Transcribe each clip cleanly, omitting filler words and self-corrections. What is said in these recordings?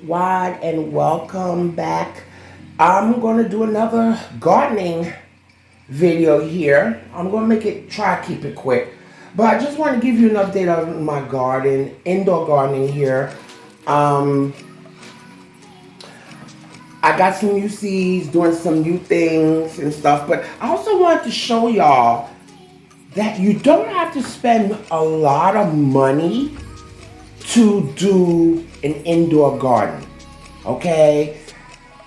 worldwide, and welcome back. I'm going to do another gardening video here. I'm going to try to keep it quick. But I just want to give you an update on my garden, indoor gardening here. Um, I got some new seeds, doing some new things and stuff. But I also wanted to show y'all that you don't have to spend a lot of money to do an indoor garden. Okay?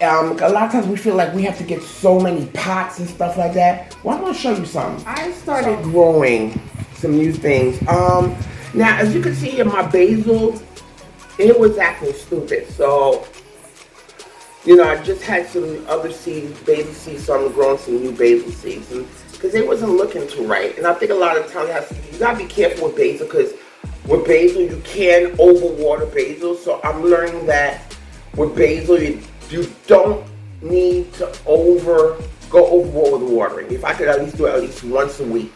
A lot of times we feel like we have to get so many pots and stuff like that. Well, I'm going to show you something. I started growing some new things. Now, as you can see in my basil, it was acting stupid. So, I just had some other seeds, basil seeds, so I'm growing some new basil seeds. Because they wasn't looking too right. And I think a lot of times you got to be careful with basil, because with basil, you can overwater basil. So I'm learning that with basil, you don't need to go overboard with watering. If I could at least do it at least once a week.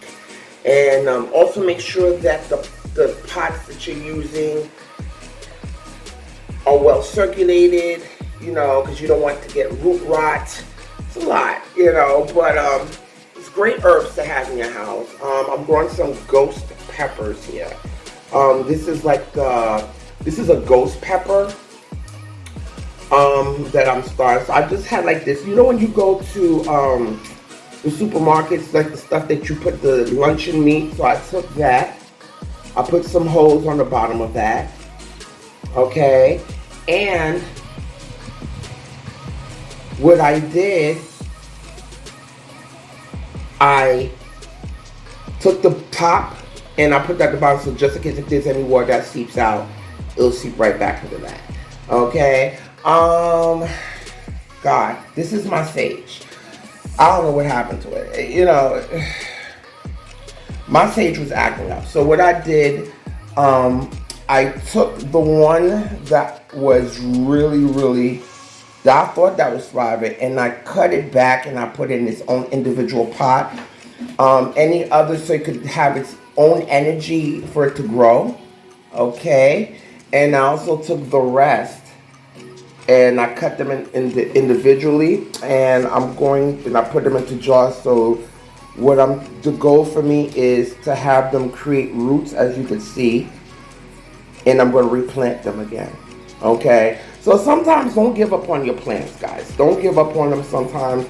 And also make sure that the pots that you're using are well circulated, because you don't want to get root rot. It's a lot, but it's great herbs to have in your house. I'm growing some ghost peppers here. This is a ghost pepper that I'm starting. So I just had like this. When you go to the supermarkets, like the stuff that you put the luncheon meat. So I took that. I put some holes on the bottom of that. Okay. And what I did, I took the top and I put that at the bottom, so just in case if there's any water that seeps out, it'll seep right back into that. Okay. God, this is my sage. I don't know what happened to it. My sage was acting up. So what I did, I took the one that was really, that I thought that was thriving, and I cut it back and I put it in its own individual pot. Any other, so it could have its own energy for it to grow. Okay. And I also took the rest and I cut them individually, and I put them into jars. So the goal for me is to have them create roots, as you can see, and I'm going to replant them again. Okay. So sometimes don't give up on your plants, guys. Don't give up on them sometimes.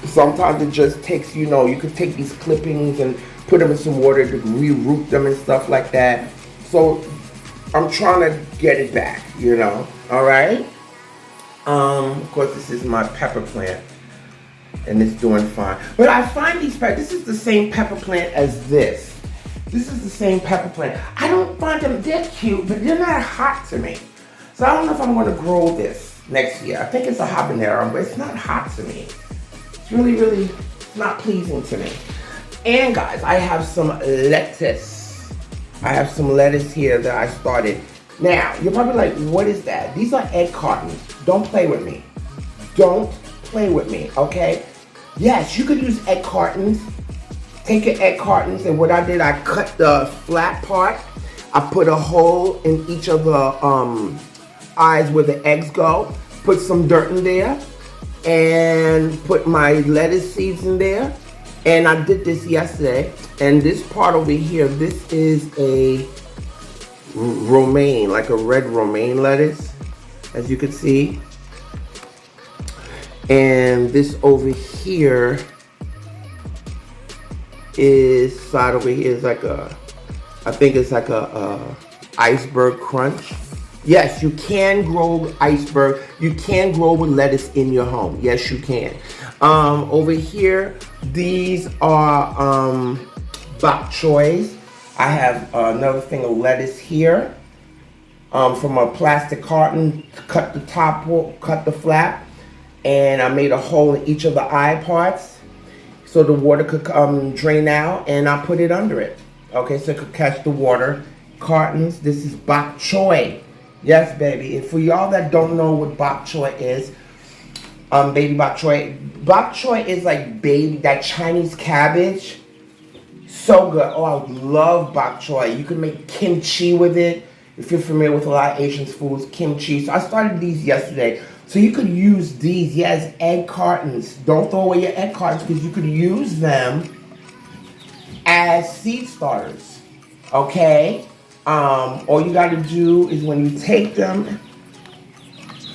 Sometimes it just takes, you could take these clippings and put them in some water to re-root them and stuff like that. So I'm trying to get it back, all right? Of course, this is my pepper plant, and it's doing fine. But I find this is the same pepper plant as this. This is the same pepper plant. I don't find them, they're cute, but they're not hot to me. So I don't know if I'm going to grow this next year. I think it's a habanero, but it's not hot to me. It's really not pleasing to me. And guys, I have some lettuce. I have some lettuce here that I started. Now, you're probably like, what is that? These are egg cartons. Don't play with me. Don't play with me, okay? Yes, you could use egg cartons. Take your egg cartons, and what I did, I cut the flat part. I put a hole in each of the eyes where the eggs go. Put some dirt in there, and put my lettuce seeds in there. And I did this yesterday. And this part over here, this is a romaine, like a red romaine lettuce, as you can see. And this over here is like I think it's like a iceberg crunch. Yes, you can grow iceberg. You can grow with lettuce in your home. Yes, you can. Over here, these are bok choys. I have another thing of lettuce here from a plastic carton. Cut the top, cut the flap, and I made a hole in each of the eye parts so the water could drain out, and I put it under it. Okay, so it could catch the water. Cartons. This is bok choy. Yes, baby. And for y'all that don't know what bok choy is, baby bok choy. Bok choy is like that Chinese cabbage. So good. Oh, I love bok choy. You can make kimchi with it. If you're familiar with a lot of Asian foods, kimchi. So I started these yesterday. So you could use these, yes, egg cartons. Don't throw away your egg cartons because you could use them as seed starters. Okay? All you gotta do is when you take them,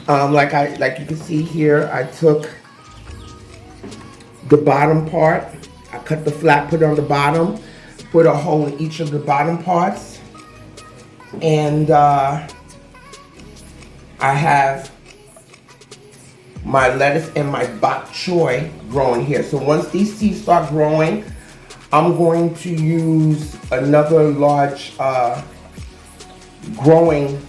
like you can see here, I took the bottom part. I cut the flap, put it on the bottom, put a hole in each of the bottom parts, and I have my lettuce and my bok choy growing here. So once these seeds start growing, I'm going to use another large growing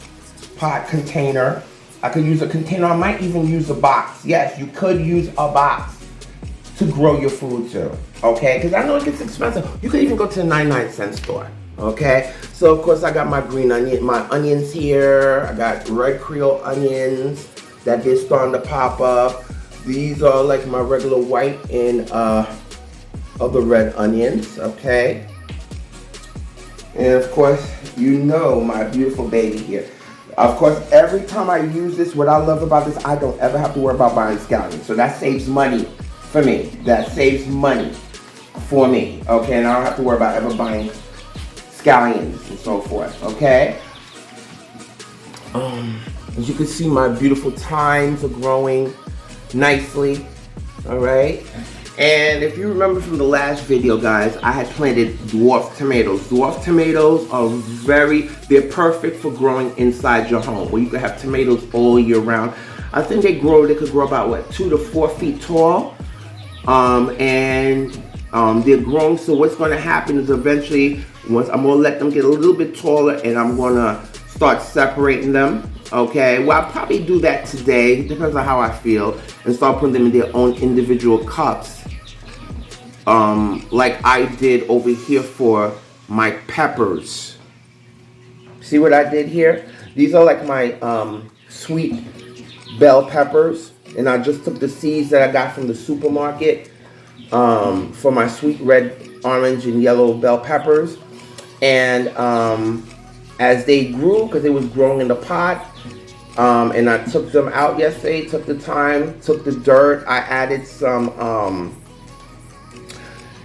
pot container. I could use a container. I might even use a box. Yes, you could use a box to grow your food too. Okay, because I know it gets expensive. You could even go to the 99-cent store. Okay, so of course I got my green onion, my onions here. I got red Creole onions that they're starting to pop up. These are like my regular white and other red onions. Okay, and of course you know my beautiful baby here. Of course, every time I use this, what I love about this, I don't ever have to worry about buying scallions. So that saves money for me. That saves money for me. Okay, and I don't have to worry about ever buying scallions and so forth. Okay. As you can see, my beautiful thymes are growing nicely. All right. And if you remember from the last video, guys, I had planted dwarf tomatoes. Dwarf tomatoes are they're perfect for growing inside your home, where you can have tomatoes all year round. I think they could grow about, what, 2 to 4 feet tall. They're growing, so what's going to happen is eventually, once I'm going to let them get a little bit taller, and I'm going to start separating them. Okay, well, I'll probably do that today, depends on how I feel, and start putting them in their own individual cups. Like I did over here for my peppers. See what I did here? These are like my sweet bell peppers, and I just took the seeds that I got from the supermarket for my sweet red, orange, and yellow bell peppers. And as they grew, because they was growing in the pot, and I took them out yesterday, took the time, took the dirt, I added some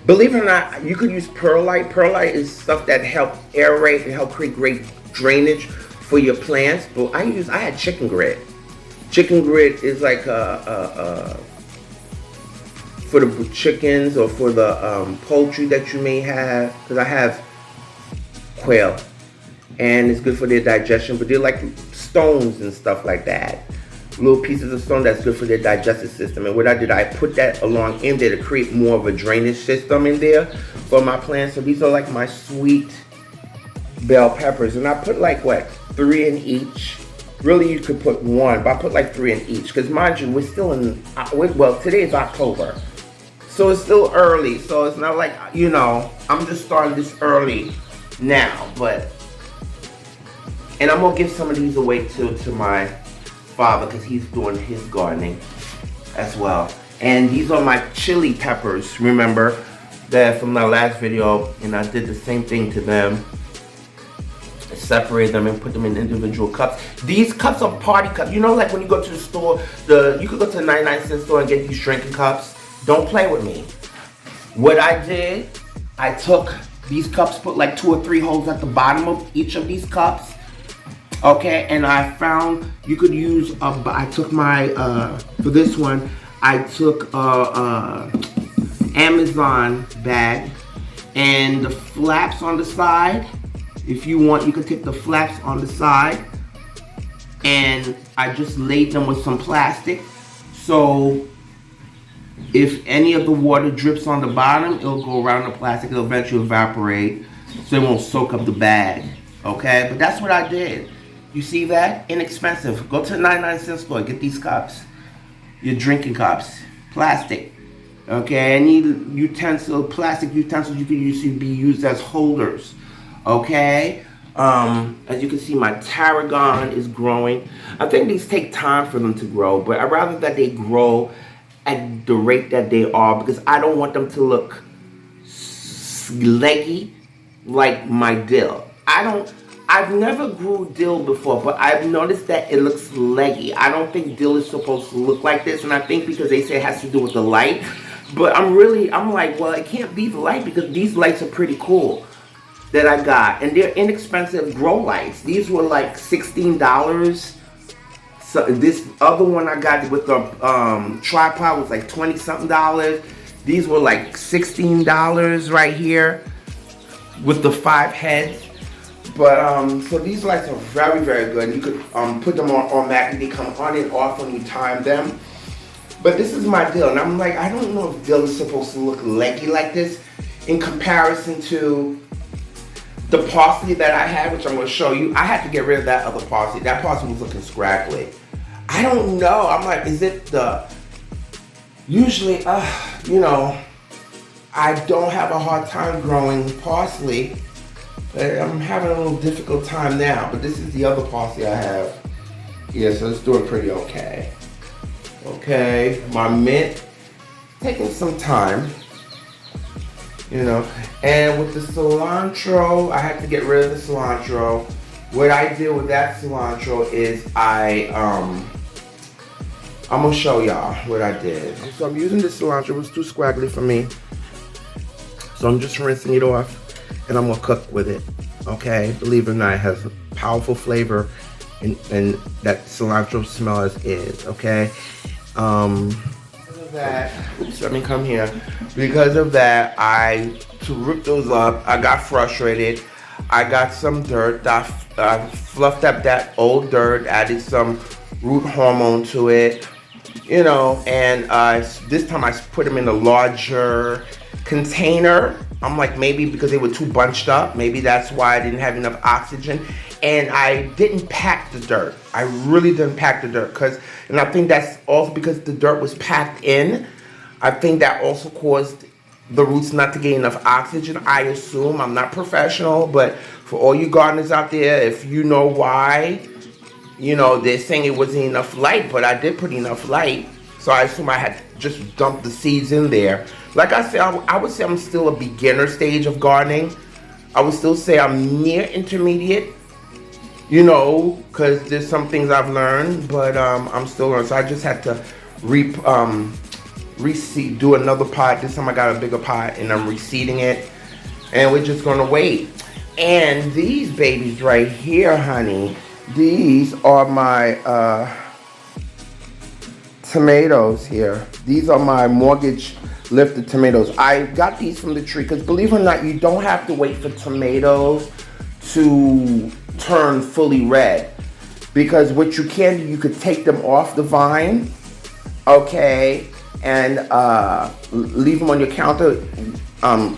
believe it or not, you could use perlite. Perlite is stuff that help aerate and help create great drainage for your plants. But I had chicken grit. Chicken grit is like for the chickens or for the poultry that you may have. Because I have quail, and it's good for their digestion. But they're like stones and stuff like that. Little pieces of stone that's good for their digestive system. And what I did, I put that along in there to create more of a drainage system in there for my plants. So these are like my sweet bell peppers, and I put like, what, 3 in each. Really, you could put 1, but I put like 3 in each, because mind you, we're still in, well, today is October, so it's still early. So it's not like, you know, I'm just starting this early now. But, and I'm gonna give some of these away to my father, because he's doing his gardening as well. And these are my chili peppers, remember that from my last video, and I did the same thing to them. I separated them and put them in individual cups. These cups are party cups. You know, like when you go to the store, you could go to the 99-cent store and get these drinking cups. Don't play with me. What I did, I took these cups, put like 2 or 3 holes at the bottom of each of these cups. Okay, and I found you could use, I took my, for this one, I took Amazon bag, and the flaps on the side, if you want, you can take the flaps on the side, and I just laid them with some plastic, so if any of the water drips on the bottom, it'll go around the plastic, it'll eventually evaporate, so it won't soak up the bag. Okay, but that's what I did. You see that? Inexpensive. Go to the 99-cent store. Get these cups. Your drinking cups. Plastic. Okay? Any plastic utensils you can be used as holders. Okay? As you can see, my tarragon is growing. I think these take time for them to grow, but I'd rather that they grow at the rate that they are, because I don't want them to look leggy like my dill. I've never grew dill before, but I've noticed that it looks leggy. I don't think dill is supposed to look like this, and I think because they say it has to do with the light. But I'm like, well, it can't be the light because these lights are pretty cool that I got. And they're inexpensive grow lights. These were like $16. So this other one I got with the tripod was like 20 something dollars. These were like $16 right here with the 5 heads. But so these lights are very, very good. You could put them on automatically. They come on and off when you time them. But this is my dill, and I'm like, I don't know if dill is supposed to look leggy like this in comparison to the parsley that I had, which I'm going to show you. I had to get rid of that other parsley. That parsley was looking scraggly. I don't know. I'm like, is it the... Usually, you know, I don't have a hard time growing parsley. I'm having a little difficult time now, but this is the other parsley I have. Yeah, so it's doing pretty okay. Okay, my mint, taking some time, you know. And with the cilantro, I had to get rid of the cilantro. What I did with that cilantro is I'm gonna show y'all what I did. So I'm using this cilantro. It was too scraggly for me, so I'm just rinsing it off, and I'm gonna cook with it. Okay, believe it or not, it has a powerful flavor, and that cilantro smell is. Okay. Because of that, oops, let me come here. Because of that, to rip those up, I got frustrated. I got some dirt. I fluffed up that old dirt, added some root hormone to it, you know, and this time I put them in a larger container. I'm like, maybe because they were too bunched up, maybe that's why I didn't have enough oxygen. And I didn't pack the dirt. I really didn't pack the dirt, and I think that's also because the dirt was packed in. I think that also caused the roots not to get enough oxygen, I assume. I'm not professional, but for all you gardeners out there, if you know why, you know, they're saying it wasn't enough light, but I did put enough light. So I assume I had just dumped the seeds in there. Like I said, I would say I'm still a beginner stage of gardening. I would still say I'm near intermediate, you know, because there's some things I've learned, but I'm still learning. So I just had to reseed, do another pot. This time I got a bigger pot and I'm reseeding it. And we're just gonna wait. And these babies right here, honey, these are my tomatoes here. These are my mortgage lifted tomatoes. I got these from the tree because believe it or not, you don't have to wait for tomatoes to turn fully red, because what you can do, you could take them off the vine, okay, and leave them on your counter,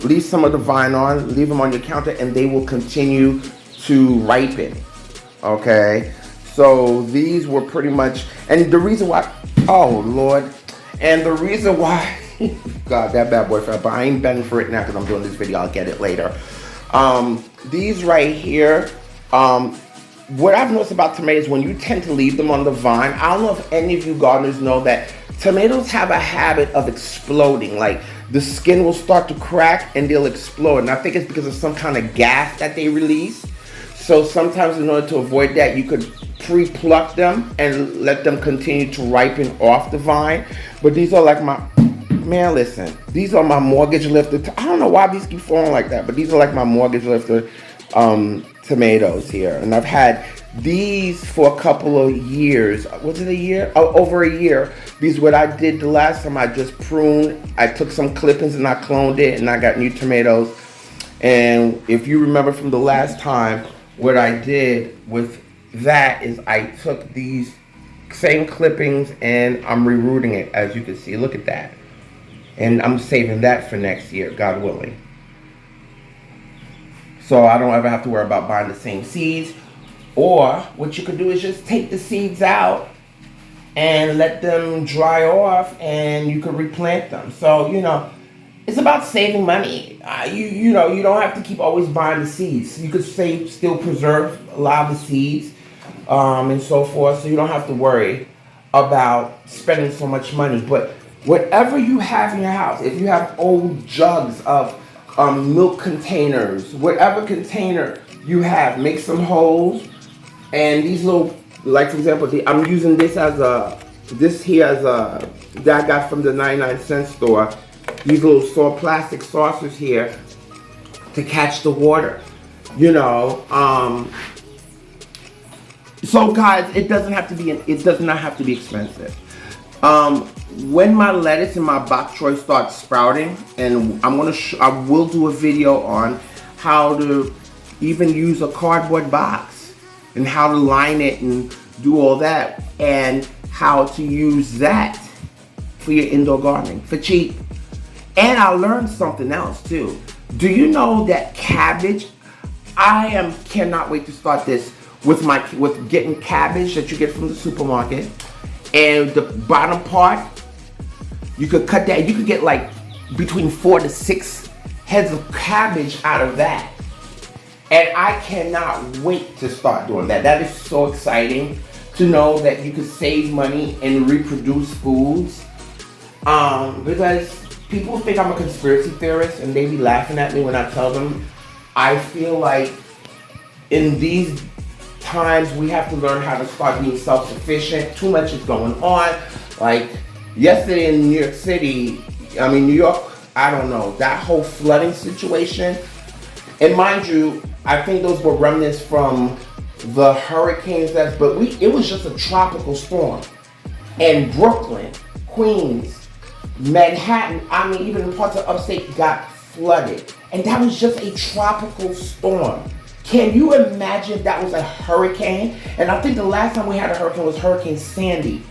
leave some of the vine on, leave them on your counter, and they will continue to ripen, okay. So these were pretty much, and the reason why, oh Lord, and the reason why, God, that bad boy fell, but I ain't betting for it now because I'm doing this video, I'll get it later. These right here, what I've noticed about tomatoes, when you tend to leave them on the vine, I don't know if any of you gardeners know that tomatoes have a habit of exploding. Like the skin will start to crack and they'll explode. And I think it's because of some kind of gas that they release. So sometimes in order to avoid that, you could pre-pluck them and let them continue to ripen off the vine. But these are like my, man, listen, these are my mortgage lifter. I don't know why these keep falling like that, but these are like my mortgage lifter tomatoes here. And I've had these for a couple of years. Was it a year? Oh, over a year. Because what I did the last time, I just pruned. I took some clippings and I cloned it and I got new tomatoes. And if you remember from the last time, what I did with that is I took these same clippings and I'm rerooting it, as you can see. Look at that. And I'm saving that for next year, God willing. So I don't ever have to worry about buying the same seeds. Or what you could do is just take the seeds out and let them dry off and you could replant them. So, you know, it's about saving money. You know, you don't have to keep always buying the seeds. You could still preserve a lot of the seeds and so forth. So you don't have to worry about spending so much money. But whatever you have in your house, if you have old jugs of milk containers, whatever container you have make some holes, and these little, like for example, I'm using this as that I got from the 99-cent store. These little plastic saucers here to catch the water, you know. So guys, it does not have to be expensive. When my lettuce and my bok choy start sprouting, and I will do a video on how to even use a cardboard box and how to line it and do all that, and how to use that for your indoor gardening for cheap. And I learned something else too. Do you know that cabbage? Cannot wait to start this with getting cabbage that you get from the supermarket, and the bottom part you could cut that. You could get like between 4 to 6 heads of cabbage out of that. And I cannot wait to start doing that. That is so exciting to know that you can save money and reproduce foods. Because people think I'm a conspiracy theorist and they be laughing at me when I tell them. I feel like in these times we have to learn how to start being self-sufficient. Too much is going on. Like yesterday in New York, I don't know, that whole flooding situation. And mind you, I think those were remnants from the hurricanes but it was just a tropical storm. And Brooklyn, Queens, Manhattan, even parts of upstate got flooded. And that was just a tropical storm. Can you imagine that was a hurricane? And I think the last time we had a hurricane was Hurricane Sandy.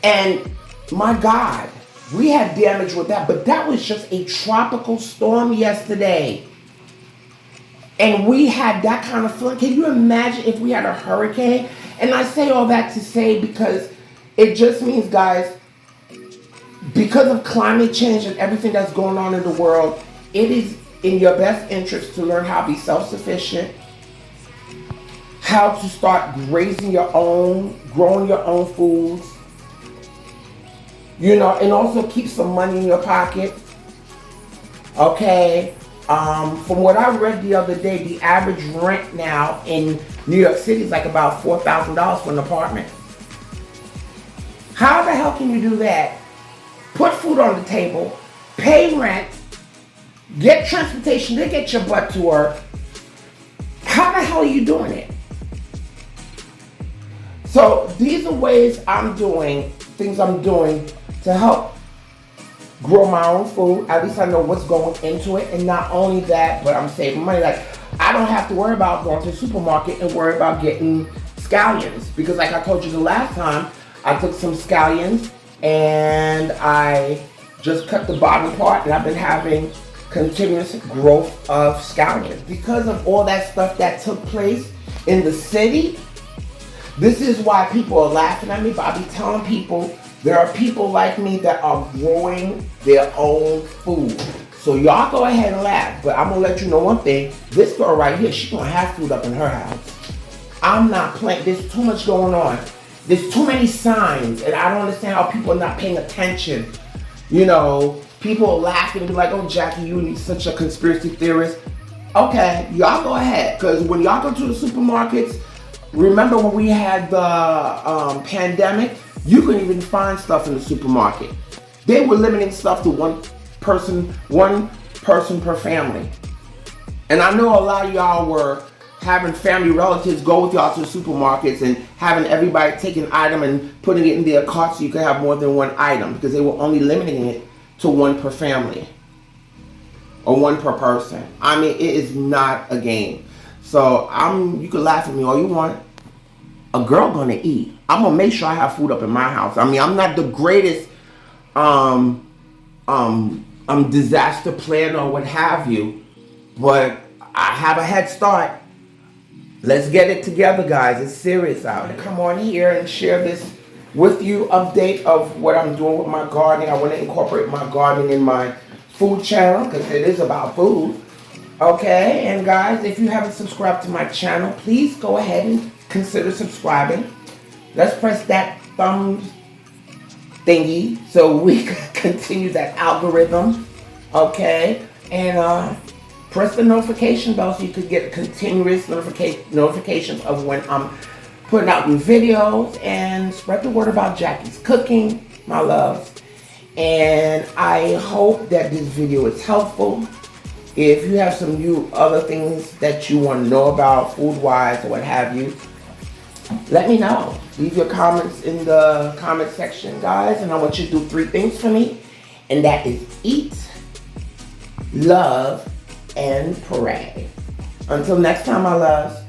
And my God, we had damage with that, but that was just a tropical storm yesterday. And we had that kind of flood. Can you imagine if we had a hurricane? And I say all that to say because it just means, guys, because of climate change and everything that's going on in the world, it is in your best interest to learn how to be self-sufficient, how to start growing your own foods, you know, and also keep some money in your pocket. Okay. From what I read the other day, the average rent now in New York City is like about $4,000 for an apartment. How the hell can you do that? Put food on the table, pay rent, get transportation to get your butt to work. How the hell are you doing it? So these are things I'm doing to help grow my own food. At least I know what's going into it. And not only that, but I'm saving money. Like, I don't have to worry about going to the supermarket and worry about getting scallions. Because like I told you the last time, I took some scallions and I just cut the bottom part, and I've been having continuous growth of scallions. Because of all that stuff that took place in the city, this is why people are laughing at me, but I be telling people there are people like me that are growing their own food. So y'all go ahead and laugh, but I'm gonna let you know one thing. This girl right here, she's gonna have food up in her house. I'm not playing. There's too much going on. There's too many signs, and I don't understand how people are not paying attention. You know, people are laughing and be like, oh, Jackie, you're such a conspiracy theorist. Okay, y'all go ahead, because when y'all go to the supermarkets, remember when we had the pandemic, you couldn't even find stuff in the supermarket. They were limiting stuff to one person per family. And I know a lot of y'all were having family relatives go with y'all to the supermarkets and having everybody take an item and putting it in their cart so you could have more than one item, because they were only limiting it to one per family or one per person. I mean, it is not a game. So you can laugh at me all you want. A girl gonna eat. I'm gonna make sure I have food up in my house. I mean, I'm not the greatest disaster planner or what have you, but I have a head start. Let's get it together, guys. It's serious out here. Come on here and share this with you, update of what I'm doing with my gardening. I want to incorporate my gardening in my food channel because it is about food. Okay, and guys, if you haven't subscribed to my channel, please go ahead and consider subscribing. Let's press that thumb thingy so we can continue that algorithm. Okay, and Press the notification bell so you could get continuous notifications of when I'm putting out new videos, and spread the word about Jackie's Cooking, my loves. And I hope that this video is helpful. If you have some new other things that you want to know about food-wise or what have you, let me know. Leave your comments in the comment section, guys. And I want you to do 3 things for me. And that is eat, love, and pray. Until next time, my loves.